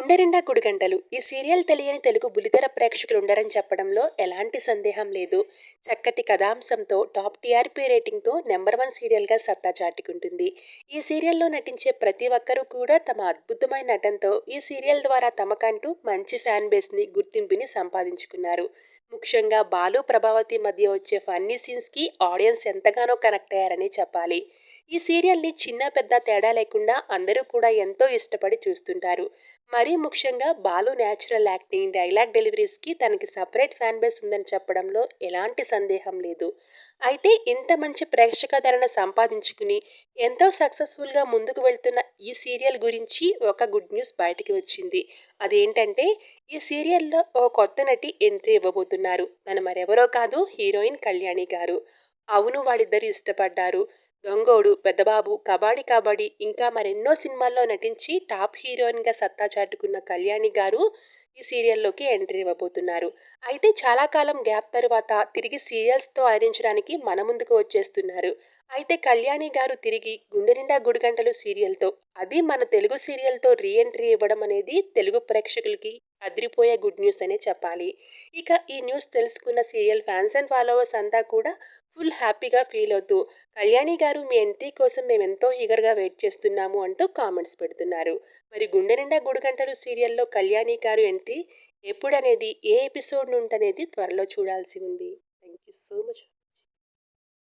గుండె నిండా గుడిగంటలు ఈ సీరియల్ తెలియని తెలుగు బుల్లితెర ప్రేక్షకులు ఉండరని చెప్పడంలో ఎలాంటి సందేహం లేదు. చక్కటి కథాంశంతో టాప్ టీఆర్పీ రేటింగ్తో నెంబర్ 1 సీరియల్గా సత్తా చాటుకుంటుంది. ఈ సీరియల్లో నటించే ప్రతి ఒక్కరూ కూడా తమ అద్భుతమైన నటనతో ఈ సీరియల్ ద్వారా తమకంటూ మంచి ఫ్యాన్ బేస్ని గుర్తింపుని సంపాదించుకున్నారు. ముఖ్యంగా బాలు ప్రభావతి మధ్య వచ్చే ఫన్నీ సీన్స్కి ఆడియన్స్ ఎంతగానో కనెక్ట్ అయ్యారని చెప్పాలి. ఈ సీరియల్ని చిన్న పెద్ద తేడా లేకుండా అందరూ కూడా ఎంతో ఇష్టపడి చూస్తుంటారు. మరీ ముఖ్యంగా బాలు న్యాచురల్ యాక్టింగ్, డైలాగ్ డెలివరీస్కి తనకి సపరేట్ ఫ్యాన్ బేస్ ఉందని చెప్పడంలో ఎలాంటి సందేహం లేదు. అయితే ఇంత మంచి ప్రేక్షకాదరణ సంపాదించుకుని ఎంతో సక్సెస్ఫుల్గా ముందుకు వెళ్తున్న ఈ సీరియల్ గురించి ఒక గుడ్ న్యూస్ బయటికి వచ్చింది. అదేంటంటే ఈ సీరియల్లో ఓ కొత్త నటి ఎంట్రీ ఇవ్వబోతున్నారు. తను మరెవరో కాదు, హీరోయిన్ కళ్యాణి గారు. అవును, వాళ్ళిద్దరూ ఇష్టపడ్డారు. దొంగోడు, పెద్దబాబు, కబాడీ కబాడీ ఇంకా మరెన్నో సినిమాల్లో నటించి టాప్ హీరోయిన్గా సత్తా చాటుకున్న కళ్యాణి గారు ఈ సీరియల్లోకి ఎంట్రీ ఇవ్వబోతున్నారు. అయితే చాలా కాలం గ్యాప్ తరువాత తిరిగి సీరియల్స్తో అలరించడానికి మన ముందుకు వచ్చేస్తున్నారు. అయితే కళ్యాణి గారు తిరిగి గుండె నిండా గుడిగంటలు సీరియల్తో, అది మన తెలుగు సీరియల్తో రీ ఎంట్రీ ఇవ్వడం అనేది తెలుగు ప్రేక్షకులకి అదిరిపోయే గుడ్ న్యూస్ అనే చెప్పాలి. ఇక ఈ న్యూస్ తెలుసుకున్న సీరియల్ ఫ్యాన్స్ అండ్ ఫాలోవర్స్ అంతా కూడా ఫుల్ హ్యాపీగా ఫీల్ అవుతూ, కళ్యాణి గారు మీ ఎంట్రీ కోసం మేమెంతో ఈగర్గా వెయిట్ చేస్తున్నాము అంటూ కామెంట్స్ పెడుతున్నారు. మరి గుండె నిండా గుడిగంటలు సీరియల్లో కళ్యాణి గారు ఎంట్రీ ఎప్పుడనేది, ఏ ఎపిసోడ్ నుండనేది త్వరలో చూడాల్సి ఉంది. Thank you so much.